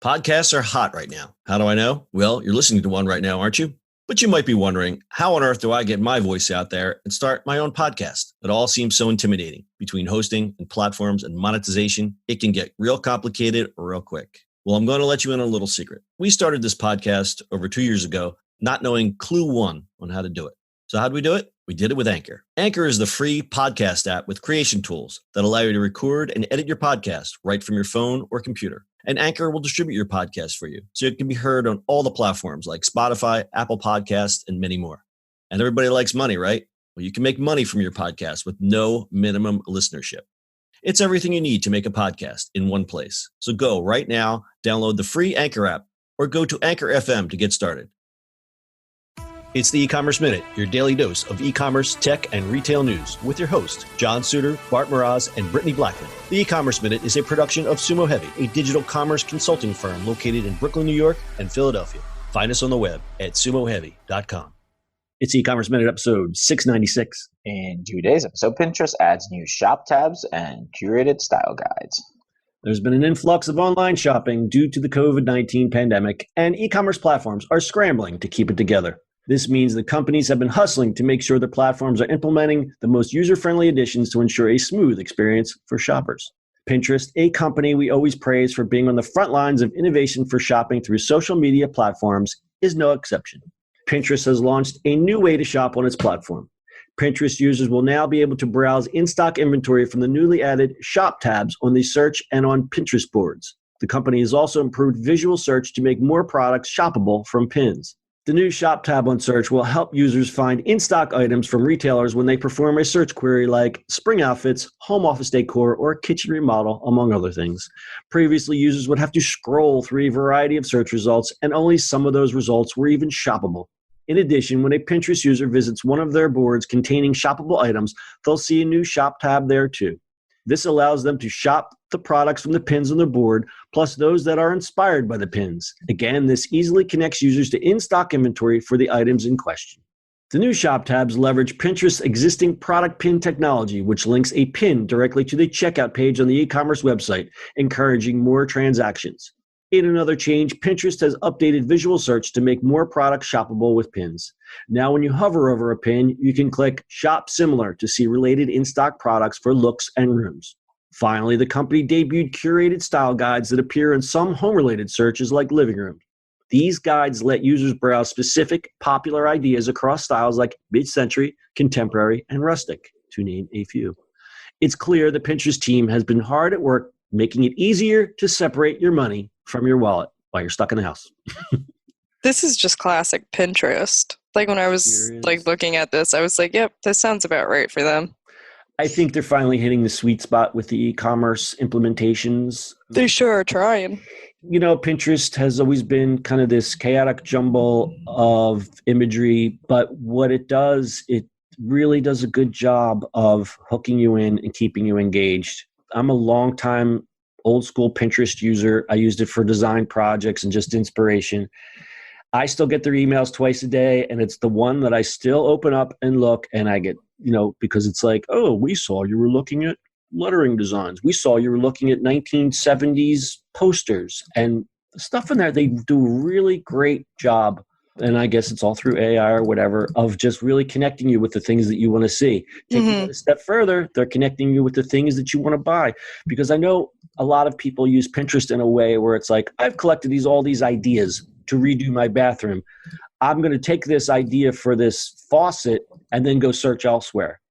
Podcasts are hot right now. How do I know? Well, you're listening to one right now, aren't you? But you might be wondering, how on earth do I get my voice out there and start my own podcast? It all seems so intimidating. Between hosting and platforms and monetization, it can get real complicated real quick. Well, I'm going to let you in on a little secret. We started this podcast over 2 years ago, not knowing clue one on how to do it. So how do we do it? We did it with Anchor. Anchor is the free podcast app with creation tools that allow you to record and edit your podcast right from your phone or computer. And Anchor will distribute your podcast for you, so it can be heard on all the platforms like Spotify, Apple Podcasts, and many more. And everybody likes money, right? Well, you can make money from your podcast with no minimum listenership. It's everything you need to make a podcast in one place. So go right now, download the free Anchor app, or go to Anchor FM to get started. It's the eCommerce Minute, your daily dose of e-commerce, tech, and retail news with your host, John Suder, Bart, Mroz, and Brittany Blackman. The eCommerce Minute is a production of SUMO Heavy, a digital commerce consulting firm located in Brooklyn, New York, and Philadelphia. Find us on the web at sumoheavy.com. It's eCommerce Minute episode 696. In today's episode, Pinterest adds new shop tabs and curated style guides. There's been an influx of online shopping due to the COVID-19 pandemic, and e-commerce platforms are scrambling to keep it together. This means that companies have been hustling to make sure their platforms are implementing the most user-friendly additions to ensure a smooth experience for shoppers. Pinterest, a company we always praise for being on the front lines of innovation for shopping through social media platforms, is no exception. Pinterest has launched a new way to shop on its platform. Pinterest users will now be able to browse in-stock inventory from the newly added shop tabs on the search and on Pinterest boards. The company has also improved visual search to make more products shoppable from pins. The new shop tab on search will help users find in-stock items from retailers when they perform a search query like spring outfits, home office decor, or kitchen remodel, among other things. Previously, users would have to scroll through a variety of search results, and only some of those results were even shoppable. In addition, when a Pinterest user visits one of their boards containing shoppable items, they'll see a new shop tab there too. This allows them to shop the products from the pins on their board, plus those that are inspired by the pins. Again, this easily connects users to in-stock inventory for the items in question. The new shop tabs leverage Pinterest's existing product pin technology, which links a pin directly to the checkout page on the e-commerce website, encouraging more transactions. In another change, Pinterest has updated visual search to make more products shoppable with pins. Now, when you hover over a pin, you can click Shop Similar to see related in-stock products for looks and rooms. Finally, the company debuted curated style guides that appear in some home-related searches like living room. These guides let users browse specific, popular ideas across styles like mid-century, contemporary, and rustic, to name a few. It's clear the Pinterest team has been hard at work making it easier to separate your money from your wallet while you're stuck in the house. This is just classic Pinterest. Like when I was looking at this, I was like, yep, this sounds about right for them. I think they're finally hitting the sweet spot with the e-commerce implementations. They sure are trying. You know, Pinterest has always been kind of this chaotic jumble of imagery, but what it does, it really does a good job of hooking you in and keeping you engaged. I'm a long time old school Pinterest user. I used it for design projects and just inspiration. I still get their emails twice a day, and it's the one that I still open up and look, and I get, because it's like, oh, we saw you were looking at lettering designs. We saw you were looking at 1970s posters, and the stuff in there, they do a really great job. And I guess it's all through AI or whatever, of just really connecting you with the things that you want to see. Taking it a step further, they're connecting you with the things that you want to buy. Because I know a lot of people use Pinterest in a way where it's like, I've collected all these ideas to redo my bathroom. I'm going to take this idea for this faucet and then go search elsewhere.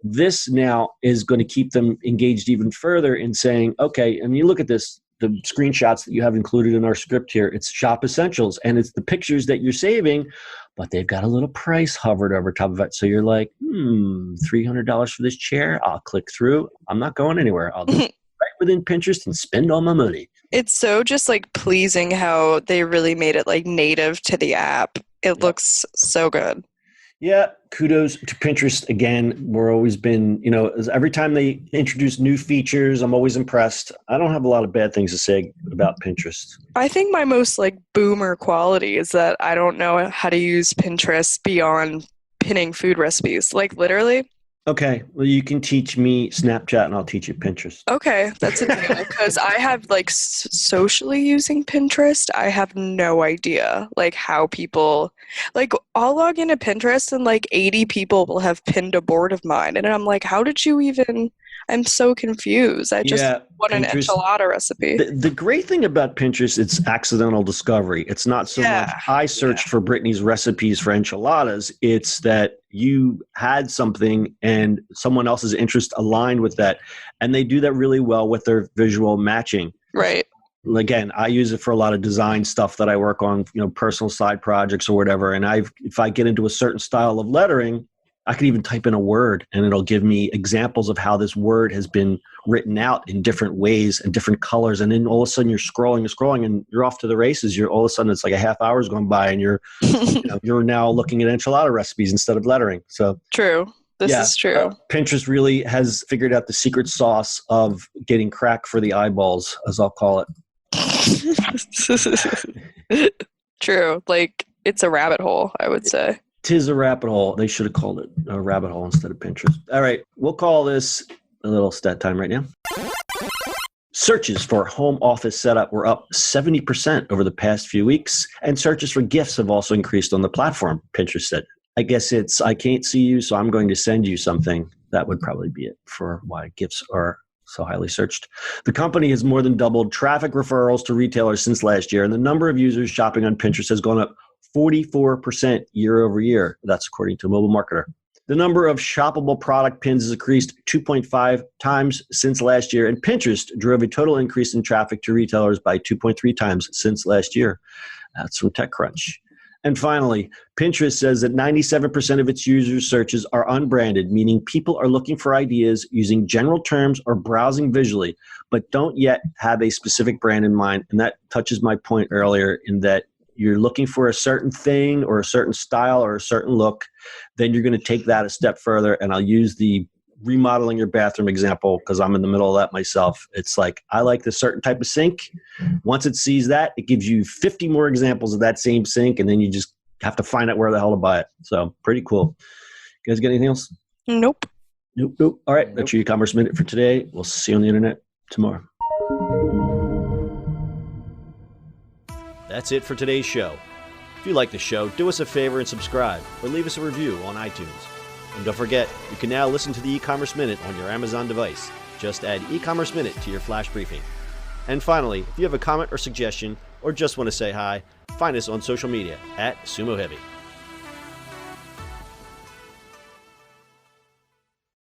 This now is going to keep them engaged even further in saying, okay, and you look at this, the screenshots that you have included in our script here, it's shop essentials, and it's the pictures that you're saving, but they've got a little price hovered over top of it. So you're like, $300 for this chair. I'll click through. I'm not going anywhere. I'll just right within Pinterest and spend all my money. It's so just like pleasing how they really made it like native to the app. It looks so good. Yeah, kudos to Pinterest again. We're always been, every time they introduce new features, I'm always impressed. I don't have a lot of bad things to say about Pinterest. I think my most like boomer quality is that I don't know how to use Pinterest beyond pinning food recipes. Like literally, Okay, well, you can teach me Snapchat and I'll teach you Pinterest. Okay, that's a deal. Because I have like socially using Pinterest, I have no idea like how people like I'll log into Pinterest and like 80 people will have pinned a board of mine, and I'm like, how did you even? I'm so confused. I just want an Pinterest. enchilada recipe. The great thing about Pinterest, it's accidental discovery. It's not so much I searched for Brittany's recipes for enchiladas. It's that you had something and someone else's interest aligned with that. And they do that really well with their visual matching. Right. Again, I use it for a lot of design stuff that I work on, personal side projects or whatever. And if I get into a certain style of lettering, I could even type in a word and it'll give me examples of how this word has been written out in different ways and different colors. And then all of a sudden you're scrolling and you're off to the races. All of a sudden it's like a half hour's gone by and you're now looking at enchilada recipes instead of lettering. So true. This is true. Pinterest really has figured out the secret sauce of getting crack for the eyeballs, as I'll call it. True. Like it's a rabbit hole, I would say. Tis a rabbit hole. They should have called it a rabbit hole instead of Pinterest. All right, we'll call this a little stat time right now. Searches for home office setup were up 70% over the past few weeks, and searches for gifts have also increased on the platform, Pinterest said. I guess it's, I can't see you, so I'm going to send you something. That would probably be it for why gifts are so highly searched. The company has more than doubled traffic referrals to retailers since last year, and the number of users shopping on Pinterest has gone up 44% year over year. That's according to a mobile marketer. The number of shoppable product pins has increased 2.5 times since last year, and Pinterest drove a total increase in traffic to retailers by 2.3 times since last year. That's from TechCrunch. And finally, Pinterest says that 97% of its users' searches are unbranded, meaning people are looking for ideas using general terms or browsing visually, but don't yet have a specific brand in mind. And that touches my point earlier in that you're looking for a certain thing or a certain style or a certain look, then you're going to take that a step further. And I'll use the remodeling your bathroom example because I'm in the middle of that myself. It's like, I like this certain type of sink. Once it sees that, it gives you 50 more examples of that same sink, and then you just have to find out where the hell to buy it. So pretty cool. You guys got anything else? Nope. Nope. All right. That's your e-commerce minute for today. We'll see you on the internet tomorrow. That's it for today's show. If you like the show, do us a favor and subscribe or leave us a review on iTunes. And don't forget, you can now listen to the e-commerce minute on your Amazon device. Just add e-commerce minute to your flash briefing. And finally, if you have a comment or suggestion or just want to say hi, find us on social media at SUMO Heavy.